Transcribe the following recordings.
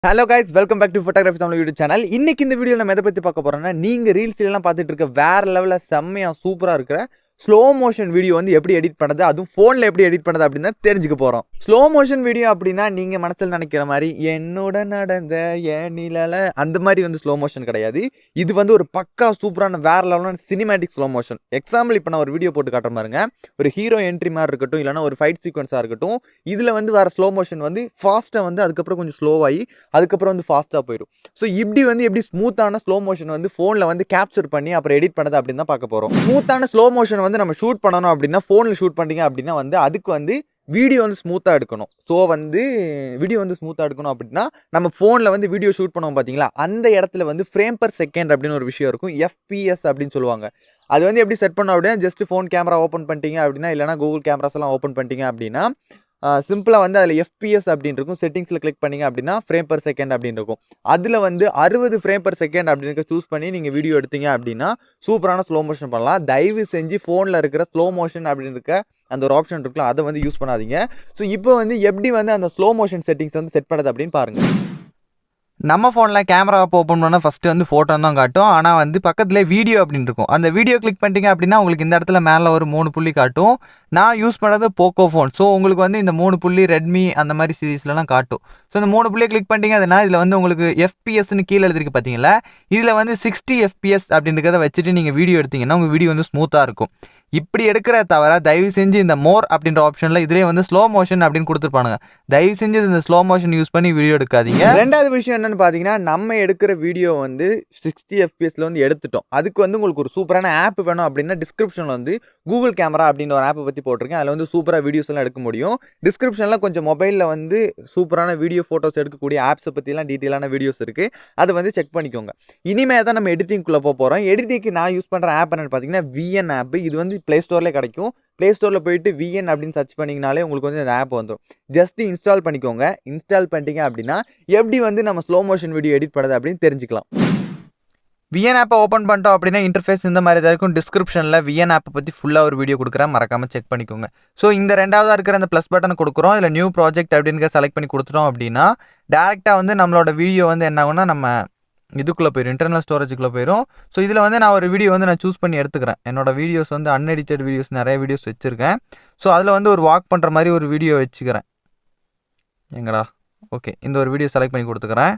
Hello guys, welcome back to photographytamizha YouTube channel. இன்னைக்கு இந்த வீடியோல நம்ம எதை பத்தி பார்க்க போறோம்னா நீங்க ரீல்ஸ் எல்லாம் பார்த்துட்டு இருக்க வேற லெவல்ல செம்மையா சூப்பரா இருக்கிற ஸ்லோ மோஷன் வீடியோ வந்து எப்படி எடிட் பண்ணது அதுவும் ஃபோன்ல எப்படி எடிட் பண்ணது அப்படினா தெரிஞ்சுக்க போறோம். ஸ்லோ மோஷன் வீடியோ அப்படினா நீங்க மனசுல நினைக்கிற மாதிரி என்னோட நடந்த ஏனிலல அந்த மாதிரி வந்து ஸ்லோ மோஷன் கிடையாது. இது வந்து ஒரு பக்கா சூப்பரான வேற லெவலான சினிமேட்டிக் ஸ்லோ மோஷன். எக்ஸாம்பிள் இப்போ நான் ஒரு வீடியோ போட்டு காட்டுற பாருங்க. ஒரு ஹீரோ என்ட்ரி மாதிரி இருக்கட்டும் இல்லனா ஒரு ஃபைட் சீக்வென்ஸா இருக்கட்டும். இதுல வந்து வேற ஸ்லோ மோஷன் வந்து ஃபாஸ்டா வந்து அதுக்கு அப்புறம் கொஞ்சம் ஸ்லோவாயி அதுக்கப்புறம் வந்து ஃபாஸ்ட்டாக போயிடும். ஸோ இப்படி வந்து எப்படி ஸ்மூத்தான ஸ்லோ மோஷன் வந்து ஃபோனில் வந்து கேப்சர் பண்ணி அப்புறம் எடிட் பண்ணது அப்படின்னு தான் பார்க்க போகிறோம். ஸ்மூத்தான ஸ்லோ மோஷன் வந்து நம்ம ஷூட் பண்ணணும் அப்படின்னா ஃபோனில் ஷூட் பண்ணிங்க அப்படின்னா வந்து அதுக்கு வந்து வீடியோ வந்து ஸ்மூத்தாக எடுக்கணும். ஸோ வந்து வீடியோ வந்து ஸ்மூத்தாக எடுக்கணும் அப்படின்னா நம்ம ஃபோனில் வந்து வீடியோ ஷூட் பண்ணுவோம் பார்த்தீங்களா, அந்த இடத்துல வந்து ஃப்ரேம் பர் செகண்ட் அப்படின்னு ஒரு விஷயம் இருக்கும். FPS அப்படின்னு சொல்லுவாங்க. அது வந்து எப்படி செட் பண்ணோம் அப்படின்னா ஜஸ்ட் ஃபோன் கேமரா ஓப்பன் பண்ணிட்டீங்க அப்படின்னா இல்லைனா கூகுள் கேமராஸ் எல்லாம் ஓப்பன் பண்ணிட்டீங்க அப்படின்னா சிம்பிளாக வந்து அதில் FPS அப்படின்னு இருக்கும். செட்டிங்ஸில் கிளிக் பண்ணிங்க அப்படின்னா ஃப்ரேம் பர் செகண்ட் அப்படின்னு இருக்கும். அதில் வந்து 60 ஃப்ரேம் பர் செகண்ட் அப்படின்னு சூஸ் பண்ணி நீங்கள் வீடியோ எடுத்தீங்க அப்படின்னா சூப்பரான ஸ்லோ மோஷன் பண்ணலாம். தயவு செஞ்சு ஃபோனில் இருக்கிற ஸ்லோ மோஷன் அப்படின்னு இருக்க அந்த ஒரு ஆப்ஷன் இருக்குல்ல, அதை வந்து யூஸ் பண்ணாதீங்க. ஸோ இப்போ வந்து எப்படி வந்து அந்த ஸ்லோ மோஷன் செட்டிங்ஸ் வந்து செட் பண்ணுறது அப்படின்னு பாருங்கள். நம்ம ஃபோனில் கேமரா ஓப்பன் பண்ணால் ஃபஸ்ட்டு வந்து ஃபோட்டோ தான் காட்டும். ஆனால் வந்து பக்கத்துலேயே வீடியோ அப்படின்னு இருக்கும். அந்த வீடியோ கிளிக் பண்ணிட்டீங்க அப்படின்னா உங்களுக்கு இந்த இடத்துல மேலே ஒரு 3 புள்ளி காட்டும். நான் யூஸ் பண்ணுறது போக்கோ ஃபோன். ஸோ உங்களுக்கு வந்து இந்த 3 புள்ளி ரெட்மி அந்த மாதிரி சீரீஸ்லாம் காட்டும். ஸோ இந்த 3 புள்ளியை கிளிக் பண்ணிட்டீங்க அப்படின்னா இதில் வந்து உங்களுக்கு FPSன்னு கீழே எழுதிருக்கு பார்த்தீங்களா, இதில் வந்து 60 FPS அப்படின்றத வச்சுட்டு நீங்கள் வீடியோ எடுத்தீங்கன்னா உங்கள் வீடியோ வந்து ஸ்மூத்தாக இருக்கும். இப்படி எடுக்கிற தவிர தயவு செஞ்சு இந்த மோர் அப்படின்ற ஆப்ஷனில் இதுலேயே வந்து ஸ்லோ மோஷன் அப்படின்னு கொடுத்துருப்பானுங்க. தயவு செஞ்சு இந்த ஸ்லோ மோஷன் யூஸ் பண்ணி வீடியோ எடுக்காதீங்க. ரெண்டாவது விஷயம் என்னன்னு பார்த்தீங்கன்னா, நம்ம எடுக்கிற வீடியோ வந்து 60 FPSல வந்து எடுத்துட்டோம். அதுக்கு வந்து உங்களுக்கு ஒரு சூப்பரான ஆப் வேணும் அப்படின்னா டிஸ்கிரிப்ஷனில் வந்து கூகுள் கேமரா அப்படின்ற ஒரு ஆப்பை பற்றி போட்டிருக்கேன். அதில் வந்து சூப்பராக வீடியோஸ் எல்லாம் எடுக்க முடியும். டிஸ்கிரிப்ஷனில் கொஞ்சம் மொபைலில் வந்து சூப்பரான வீடியோ ஃபோட்டோஸ் எடுக்கக்கூடிய ஆப்ஸை பற்றிலாம் டீட்டெயிலான வீடியோஸ் இருக்குது. அதை வந்து செக் பண்ணிக்கோங்க. இனிமேல் தான் நம்ம எடிட்டிங்குள்ளே போகிறோம். எடிட்டிங்க்கு நான் யூஸ் பண்ணுற ஆப் என்னென்னு பார்த்தீங்கன்னா VN ஆப். இது வந்து ப்ளே ஸ்டோர்லேயே கிடைக்கும். ப்ளே ஸ்டோரில் போயிட்டு VN அப்படின்னு சர்ச் பண்ணிங்கனாலே உங்களுக்கு வந்து இந்த ஆப் வந்துடும். ஜஸ்ட் இன்ஸ்டால் பண்ணிக்கோங்க. இன்ஸ்டால் பண்ணிட்டீங்க அப்படின்னா எப்படி வந்து நம்ம ஸ்லோ மோஷன் வீடியோ எடிட் பண்ணுறது அப்படின்னு தெரிஞ்சுக்கலாம். VN ஆப்பை ஓப்பன் பண்ணிட்டோம் அப்படின்னா இன்டர்ஃபேஸ் இந்த மாதிரி தான் இருக்கும். டிஸ்கிரிப்ஷனில் VN ஆப்பை பற்றி ஃபுல்லாக ஒரு வீடியோ கொடுக்குறேன், மறக்காமல் செக் பண்ணிக்கோங்க. ஸோ இந்த ரெண்டாவதாக இருக்கிற அந்த ப்ளஸ் பட்டன் கொடுக்குறோம். இல்லை நியூ ப்ராஜெக்ட் அப்படின்னு செலக்ட் பண்ணி கொடுத்துட்டோம் அப்படின்னா டேரெக்டாக வந்து நம்மளோட வீடியோ வந்து என்ன ஆகும்னா நம்ம இதுக்குள்ளே போயிடும், இன்டர்னல் ஸ்டோரேஜுக்குள்ளே போயிடும். ஸோ இதில் வந்து நான் ஒரு வீடியோ வந்து நான் சூஸ் பண்ணி எடுத்துக்கிறேன். என்னோடய வீடியோஸ் வந்து அன்எடிட்டட் வீடியோஸ் நிறைய வீடியோஸ் வச்சுருக்கேன். ஸோ அதில் வந்து ஒரு வாக் பண்ணுற மாதிரி ஒரு வீடியோ வச்சுக்கிறேன். எங்கடா ஓகே, இந்த ஒரு வீடியோ செலக்ட் பண்ணி கொடுத்துக்கிறேன்.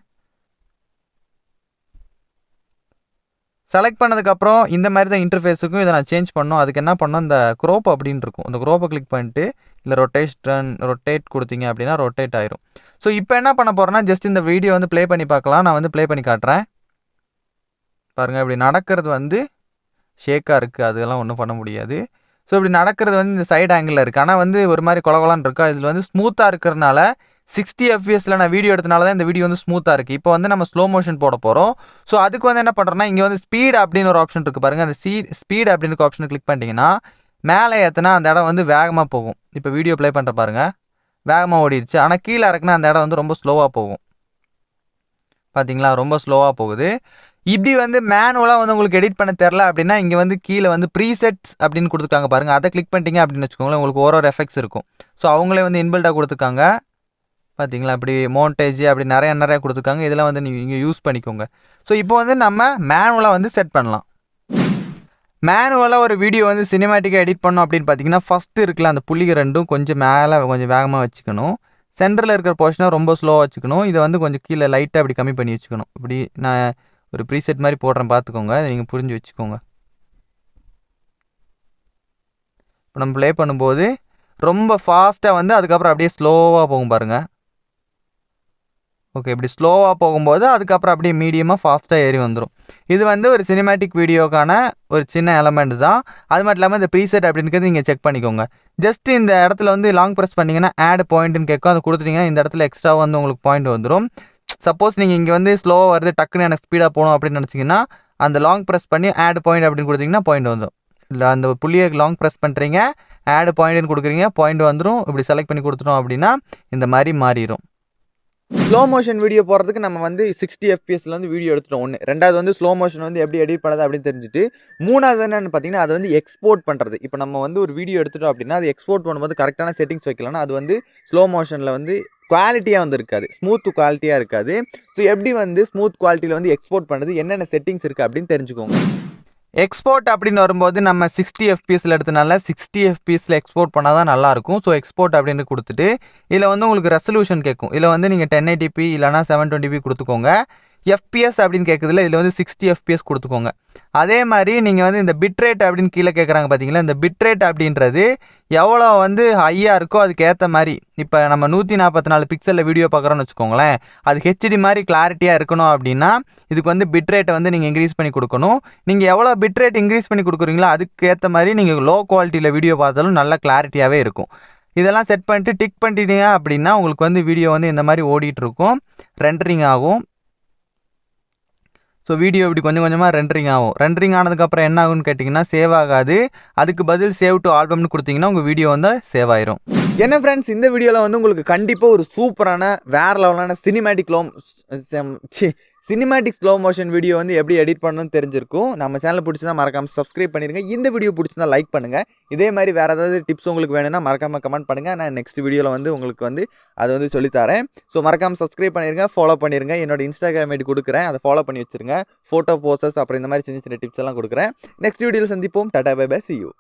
செலக்ட் பண்ணதுக்கப்புறம் இந்த மாதிரி தான் இன்டர்ஃபேஸுக்கும் இதை நான் சேஞ்ச் பண்ணோம். அதுக்கு என்ன பண்ணோம், இந்த க்ரோப் அப்படின்னு இருக்கும். இந்த க்ரோப்பை கிளிக் பண்ணிட்டு இல்லை ரொட்டேட் கொடுத்தீங்க அப்படின்னா ரொட்டேட் ஆயிரும். ஸோ இப்போ என்ன பண்ண போகிறேன்னா ஜஸ்ட் இந்த வீடியோ வந்து ப்ளே பண்ணி பார்க்கலாம். நான் வந்து ப்ளே பண்ணி காட்டுறேன் பாருங்கள். இப்படி நடக்கிறது வந்து ஷேக்காக இருக்குது, அதெல்லாம் ஒன்றும் பண்ண முடியாது. ஸோ இப்படி நடக்கிறது வந்து இந்த சைடு ஆங்கிளில் இருக்குது. ஆனால் வந்து ஒரு மாதிரி கொலகொலான்னு இருக்கா. இதில் வந்து ஸ்மூத்தாக இருக்கிறதுனால 60 FPSல நான் வீடியோ எடுத்தனால தான் இந்த வீடியோ வந்து ஸ்மூத்தாக இருக்குது. இப்போ வந்து நம்ம ஸ்லோ மோஷன் போட போகிறோம். ஸோ அதுக்கு வந்து என்ன பண்ணுறோன்னா இங்கே வந்து ஸ்பீட் அப்படின்னு ஒரு ஆப்ஷன் இருக்குது பாருங்கள். அந்த ஸ்பீட் அப்படின்னு ஒரு ஆப்ஷனை கிளிக் பண்ணிட்டீங்கன்னா மேலே ஏற்றினா அந்த இடம் வந்து வேகமாக போகும். இப்போ வீடியோ ப்ளே பண்ணுற பாருங்கள், வேகமாக ஓடிடுச்சு. ஆனால் கீழே இறக்குனா அந்த இடம் வந்து ரொம்ப ஸ்லோவாக போகும். பார்த்தீங்களா, ரொம்ப ஸ்லோவாக போகுது. இப்படி வந்து மேனுவலாக வந்து உங்களுக்கு எடிட் பண்ண தெரில அப்படின்னா இங்கே வந்து கீழே வந்து ப்ரீசெட்ஸ் அப்படின்னு கொடுத்துருக்காங்க பாருங்கள். அதை கிளிக் பண்ணிட்டீங்க அப்படின்னு வச்சுக்கோங்களேன், உங்களுக்கு ஒரு எஃபெக்ட்ஸ் இருக்கும். ஸோ அவங்களே வந்து இன்பில்டாக கொடுத்துருக்காங்க பார்த்தீங்களா. அப்படி மோண்டேஜ் அப்படி நிறையா கொடுத்துருக்காங்க. இதெல்லாம் வந்து நீங்கள் இங்கே யூஸ் பண்ணிக்கோங்க. ஸோ இப்போ வந்து நம்ம மேனுவலாக வந்து செட் பண்ணலாம். மேனுவலாக ஒரு வீடியோ வந்து சினிமேட்டிக்காக எடிட் பண்ணோம் அப்படின்னு பார்த்தீங்கன்னா ஃபஸ்ட்டு இருக்குல்ல அந்த புள்ளிகள் ரெண்டும் கொஞ்சம் மேலே கொஞ்சம் வேகமாக வச்சுக்கணும். சென்டரில் இருக்கிற போர்ஷனை ரொம்ப ஸ்லோவாக வச்சுக்கணும். இதை வந்து கொஞ்சம் கீழே லைட்டாக அப்படி கம்மி பண்ணி வச்சுக்கணும். இப்படி நான் ஒரு ப்ரீசெட் மாதிரி போடுறேன், பார்த்துக்கோங்க, நீங்கள் புரிஞ்சு வச்சுக்கோங்க. இப்போ நம்ம ப்ளே பண்ணும்போது ரொம்ப ஃபாஸ்ட்டாக வந்து அதுக்கப்புறம் அப்படியே ஸ்லோவாக போகும் பாருங்கள். ஓகே, இப்படி ஸ்லோவாக போகும்போது அதுக்கப்புறம் அப்படியே மீடியமாக ஃபாஸ்ட்டாக ஏறி வந்துடும். இது வந்து ஒரு சினிமேட்டிக் வீடியோக்கான ஒரு சின்ன எலமெண்ட் தான். அது மட்டும் இல்லாமல் இந்த ப்ரீசெட் அப்படின்றது நீங்கள் செக் பண்ணிக்கோங்க. ஜஸ்ட் இந்த இடத்துல வந்து லாங் ப்ரெஸ் பண்ணிங்கன்னா ஆட் பாயிண்ட்டுன்னு கேட்கும். அதை கொடுத்துட்டிங்கன்னா இந்த இடத்துல எக்ஸ்ட்ரா வந்து உங்களுக்கு பாயிண்ட் வந்துடும். சப்போஸ் நீங்கள் இங்கே வந்து ஸ்லோவாக வருது, டக்குன்னு எனக்கு ஸ்பீடாக போகணும் அப்படின்னு நினச்சிங்கன்னா அந்த லாங் ப்ரெஸ் பண்ணி ஆட் பாயிண்ட் அப்படின்னு கொடுத்தீங்கன்னா பாயிண்ட் வந்துடும். இல்லை அந்த புள்ளியை லாங் ப்ரெஸ் பண்ணுறீங்க, ஆட் பாயிண்ட்டுன்னு கொடுக்குறீங்க, பாயிண்ட் வந்துடும். இப்படி செலக்ட் பண்ணி கொடுத்துட்டோம் அப்படின்னா இந்த மாதிரி மாறிடும். ஸ்லோ மோஷன் வீடியோ போடுறதுக்கு நம்ம வந்து 60 எஃப்பிஎஸ்ல வந்து வீடியோ எடுத்துட்டோம் ஒன்று. ரெண்டாவது வந்து ஸ்லோ மோஷன் வந்து எப்படி எடிட் பண்ணுறது அப்படின்னு தெரிஞ்சுட்டு, மூணாவது என்னன்னு பார்த்தீங்கன்னா அது வந்து எக்ஸ்போர்ட் பண்ணுறது. இப்போ நம்ம வந்து ஒரு வீடியோ எடுத்துட்டோம் அப்படின்னா அது எக்ஸ்போர்ட் பண்ணும்போது கரெக்டான செட்டிங்ஸ் வைக்கலன்னா அது வந்து ஸ்லோ மோஷனில் வந்து குவாலிட்டியாக வந்து இருக்காது, ஸ்மூத் குவாலிட்டியாக இருக்காது. ஸோ எப்படி வந்து ஸ்மூத் குவாலிட்டியில் வந்து எக்ஸ்போர்ட் பண்ணுறது, என்னென்ன செட்டிங்ஸ் இருக்குது அப்படின்னு தெரிஞ்சுக்கோங்க. எக்ஸ்போர்ட் அப்படின்னு வரும்போது நம்ம 60 எஃப்பிஎஸ்ல எடுத்தனால 60 எஃப்பிஎஸ்ல எக்ஸ்போர்ட் பண்ணால் தான் நல்லாயிருக்கும். ஸோ எக்ஸ்போர்ட் அப்படின்னு கொடுத்துட்டு இதில் வந்து உங்களுக்கு ரெசல்யூஷன் கேட்கும். இதில் வந்து நீங்கள் 1080p இல்லைனா 720p கொடுத்துக்கோங்க. எஃப்பிஎஸ் அப்படின்னு கேட்குதுல, இதில் வந்து 60 எஃப்பிஎஸ் கொடுத்துக்கோங்க. அதே மாதிரி நீங்கள் வந்து இந்த பிட்ரேட் அப்படின்னு கீழே கேட்குறாங்க பார்த்தீங்களா, இந்த பிட்ரேட் அப்படின்றது எவ்வளோ வந்து ஹையாக இருக்கோ அதுக்கு ஏற்ற மாதிரி. இப்போ நம்ம 144 பிக்சலில் வீடியோ பார்க்குறோன்னு வச்சுக்கோங்களேன், அது ஹெச்டி மாதிரி கிளாரிட்டியாக இருக்கணும் அப்படின்னா இதுக்கு வந்து பிட்ரேட்டை வந்து நீங்கள் இன்க்ரீஸ் பண்ணி கொடுக்கணும். நீங்கள் எவ்வளோ பிட்ரேட் இன்க்ரீஸ் பண்ணி கொடுக்குறீங்களோ அதுக்கு ஏற்ற மாதிரி நீங்கள் லோ குவாலிட்டியில் வீடியோ பார்த்தாலும் நல்ல கிளாரிட்டியாகவே இருக்கும். இதெல்லாம் செட் பண்ணிட்டு டிக் பண்ணிட்டீங்க அப்படின்னா உங்களுக்கு வந்து வீடியோ வந்து இந்த மாதிரி ஓடிட்டு இருக்கும், ரெண்டரிங் ஆகும். ஸோ வீடியோ இப்படி கொஞ்சம் கொஞ்சமாக ரெண்டரிங் ஆகும். ரெண்டரிங் ஆனதுக்கப்புறம் என்ன ஆகும்னு கேட்டிங்கன்னா சேவ் ஆகாது. அதுக்கு பதில் சேவ் டு ஆல்பம்னு கொடுத்தீங்கன்னா உங்கள் வீடியோ வந்து சேவ் ஆயிரும். என்ன ஃப்ரெண்ட்ஸ், இந்த வீடியோவில் வந்து உங்களுக்கு கண்டிப்பாக ஒரு சூப்பரான வேறு லெவலான சினிமேட்டிக் ஸ்லோ மோஷன் வீடியோ வந்து எப்படி எடிட் பண்ணணும்னு தெரிஞ்சிருக்கும். நம்ம சேனல் பிடிச்சிருந்தா மறக்காமல் சப்ஸ்கிரைப் பண்ணிடுங்க. இந்த வீடியோ பிடிச்சிருந்தா லைக் பண்ணுங்கள். இதே மாதிரி வேறு ஏதாவது டிப்ஸ் உங்களுக்கு வேணும்னா மறக்காமல் கமெண்ட் பண்ணுங்கள். நான் நெக்ஸ்ட் வீடியோவில் வந்து உங்களுக்கு வந்து அதை வந்து சொல்லித்தரேன். ஸோ மறக்காமல் சப்ஸ்கிரைப் பண்ணிடுங்க, ஃபாலோ பண்ணிடுங்க. என்னோட இன்ஸ்டாகிராம் ஐடி கொடுக்குறேன், அதை ஃபாலோ பண்ணி வச்சுருங்க. ஃபோட்டோ போஸ்டர்ஸ் அப்புறம் இந்த மாதிரி சின்ன சின்ன டிப்ஸ் எல்லாம் கொடுக்குறேன். நெக்ஸ்ட் வீடியோவில் சந்திப்போம். Tata bye bye, see you.